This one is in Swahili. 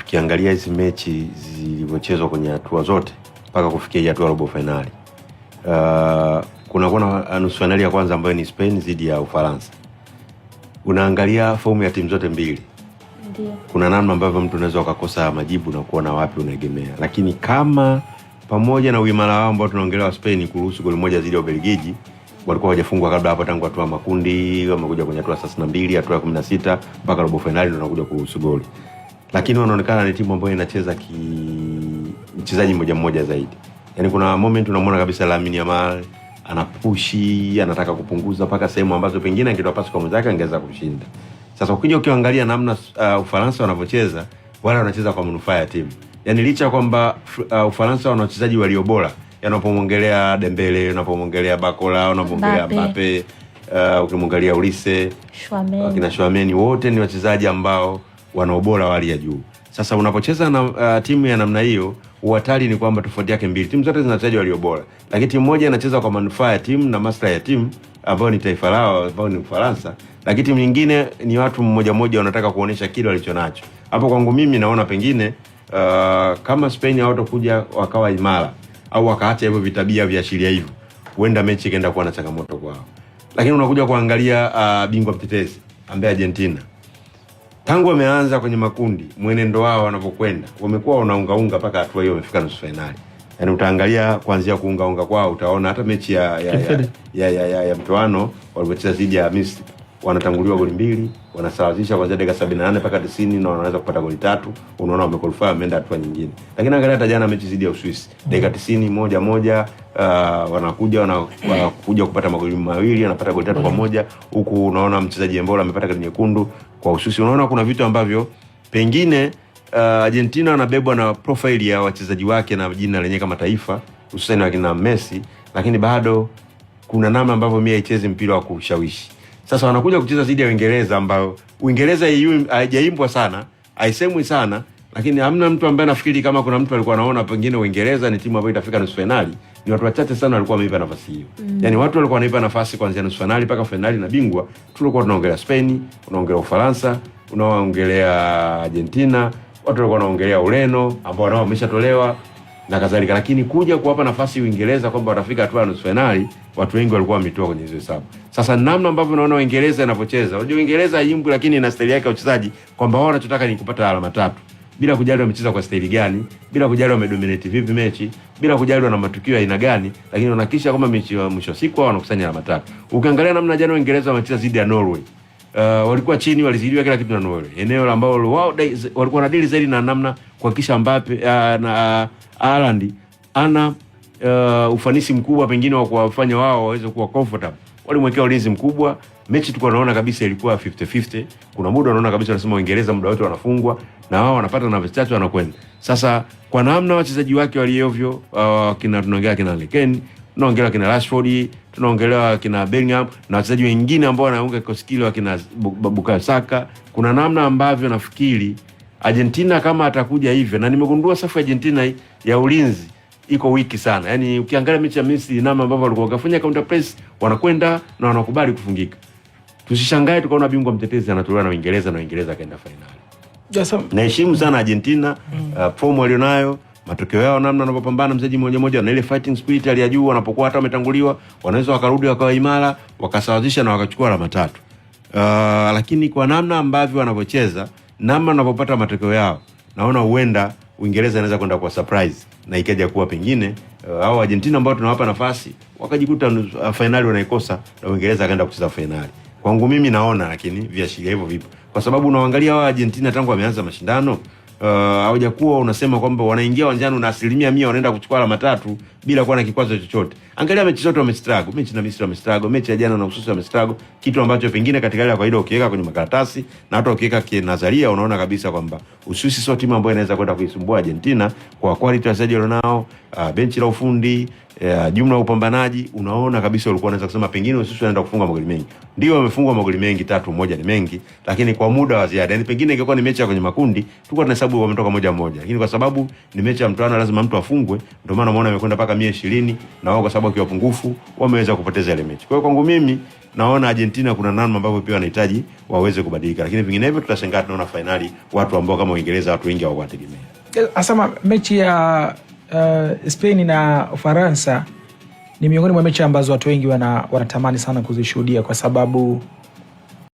tukiangalia hizi mechi zilivyochezwa kwenye hatua zote mpaka kufikia hatua robo finali, kuna nusu finali ya kwanza ambayo ni Spain dhidi ya Ufaransa. Unaangalia fomu ya timu zote mbili. Ndiyo. Kuna namna ambavyo mtu unaweza ukakosa majibu na kuona wapi unaegemea. Lakini kama pamoja na uimara wao ambao tunaongelea Spain kuruhusu goli moja dhidi ya Ubelgiji, walikuwa hawajafungwa kabla hapo tangu hatua makundi, wamekuja kwenye hatua 32, hatua ya 16 mpaka robo finali ndio wanakuja kuruhusu goli. Lakini wanaonekana ni timu ambayo inacheza mchezaji mmoja zaidi. Yaani kuna moment unamwona kabisa Lamine Yamal anapushi, anataka kupunguza mpaka sehemu ambazo pengine angetoa pasi kwa mwenzake angeweza kushinda. Sasa ukija ukiangalia namna Ufaransa wanavyocheza, wale wanacheza kwa manufaa ya timu. Yaani licha kwamba Ufaransa wana wachezaji walio bora, unapomwongelea Dembele, unapomwongelea Bakola, unapomwongelea Mbappe, ukimwangalia Ulise, kina Chouameni, wote ni wachezaji ambao wana ubora wa hali ya juu. Sasa unapocheza na timu ya namna hiyo, uhatari ni kwamba tofauti yake mbili. Timu zote zina wachezaji walio bora, lakini timu moja inacheza kwa manufaa ya timu na maslahi ya timu ambao ni taifa lao ambao ni Ufaransa, lakini timu nyingine ni watu mmoja wanataka kuonesha kile walichonacho. Hapo kwangu mimi naona pengine kama Spain hawatakuja wakawa imara au wakaacha hivyo vitabia vya ashiria hivyo, huenda mechi ikaenda kuwa na changamoto kwao. Lakini unakuja kuangalia bingwa mtetezi ambaye Argentina, tangu wameanza kwenye makundi, mwenendo wao wanapokwenda, wamekuwa wanaungaunga mpaka hatua hiyo wamefika nusu finali. Yaani utaangalia kuanzia kuungaunga kwao, utaona hata mechi ya mtoano walipocheza dhidi ya Misri, wanatanguliwa goli 2, wanasawazisha kuanzia dakika 78 mpaka 90 na wanaweza kupata goli 3. Unaona wamequalify, wameenda hatua nyingine. Lakini angalia hata jana mechi dhidi ya Uswisi, dakika 90 1-1, wanakuja kupata magoli 2, anapata goli 3 kwa moja. Huku unaona mchezaji Mbola amepata kadi nyekundu kwa Uswisi. Unaona kuna vitu ambavyo pengine Argentina anabebwa na profile ya wachezaji wake na jina lenyewe kama taifa, hususan wakina Messi, lakini bado kuna namna ambavyo mimi haichezi mpira wa kushawishi. Sasa wanakuja kucheza dhidi ya Uingereza ambao Uingereza haijaimbwa sana, haisemwi sana, lakini hamna mtu ambaye nafikiri kama kuna mtu alikuwa anaona pengine Uingereza ni timu ambayo itafika nusu finali. Ni watu wachache sana walikuwa wameipa nafasi hiyo. Yaani watu walikuwa wanaipa nafasi kuanzia nusu finali mpaka finali na bingwa. Tulikuwa tunaongelea Spain, unaongelea Ufaransa, unaongelea Argentina, watu walikuwa wanaongelea Ureno ambao nao wameshatolewa na kadhalika. Lakini kuja kuwapa nafasi Uingereza kwamba watafika hatua ya nusu finali, watu wengi walikuwa wametoa kwenye hizo hesabu. Sasa namna ambavyo unaona Uingereza inapocheza, unajua Uingereza haimbwi, lakini ina staili yake ya uchezaji kwamba wao wanachotaka ni kupata alama 3. Bila kujali wamecheza kwa staili gani, bila kujali wamedominate vipi mechi, bila kujali wana matukio ya aina gani, lakini wanahakikisha kwamba mechi wa mwisho siku wao wanakusanya alama 3. Ukiangalia namna jana Uingereza wamecheza dhidi ya Norway, walikuwa chini, walizidiwa kila kitu na Norway. Eneo ambalo wao walikuwa na deal zaidi na namna kuhakikisha Mbappe na Haaland ana ufanisi mkubwa pengine wa kuwafanya wao waweze kuwa comfortable. Walimwekea ulinzi mkubwa. Mechi tulikuwa tunaona kabisa ilikuwa 50-50. Kuna muda unaona kabisa wanasema Uingereza muda wote wanafungwa na wao wanapata nafasi chache wanakwenda. Sasa kwa namna wachezaji wake waliovyo, tunaongelea kina Lekeni, tunaongelea kina Rashford, tunaongelea kina Bellingham na wachezaji wengine ambao wanaunga kikosi kile wakina Bukayo Saka, kuna namna ambavyo nafikiri Argentina kama atakuja hivyo, na nimegundua safu ya Argentina ya ulinzi iko wiki sana. Yaani ukiangalia mechi ya Misri namna ambavyo walikuwa wakafanya counter press, wanakwenda na wanakubali kufungika. Tusishangae tukaona bingwa mtetezi anatolewa na Uingereza na Uingereza kaenda finali. Naheshimu sana Argentina, form walionayo, matokeo yao namna wanapopambana mchezaji mmoja na ile fighting spirit ya juu, wanapokuwa hata wametanguliwa, wanaweza wakarudi wakawa imara, wakasawazisha na wakachukua alama 3. Lakini kwa namna ambavyo wanavyocheza, namna wanapopata matokeo yao, naona huenda Uingereza inaweza kwenda kwa surprise na ikaja kuwa pengine au Argentina ambao tunawapa nafasi wakajikuta finali wanaikosa na Uingereza akaenda kucheza finali. Kwangu mimi naona, lakini viashiria hivyo vipo. Kwa sababu unaangalia wa Argentina tangu wameanza mashindano, hawajakuwa unasema kwamba wanaingia uwanjani na 100% wanaenda kuchukua alama 3 bila kuwa na kikwazo chochote. Angalia mechi zote wamestruggle. Mechi na Misri wamestruggle, mechi ya jana na Uswisi wamestruggle, kitu ambacho pengine katika ile ya kawaida ukiweka kwenye makaratasi na hata ukiweka kinadharia unaona kabisa kwamba Uswisi sio timu ambayo inaweza kwenda kuisumbua Argentina kwa quality ya wachezaji walionao, benchi la ufundi, jumla ya upambanaji, unaona kabisa ulikuwa unaweza kusema pengine Uswisi wanaenda kufunga magoli mengi. Ndio wamefungwa magoli mengi, 3-1 ni mengi, lakini kwa muda wa ziada. Yani pengine ingekuwa ni mechi ya kwenye makundi, tulikuwa tunahesabu wametoka 1-1. Lakini kwa sababu ni mechi ya mtoano, lazima mtu afungwe, ndio maana umeona amekwenda mpaka 120, na wao kwa sababu kwa pungufu wameweza kupoteza ile mechi. Kwa hiyo kwangu mimi naona Argentina kuna namna ambavyo pia wanahitaji waweze kubadilika, lakini vinginevyo tutashangaa tunaona finali watu ambao kama Uingereza watu wengi hawakutegemea. Asema mechi ya Spain na Ufaransa ni miongoni mwa mechi ambazo watu wengi wanatamani sana kuzishuhudia, kwa sababu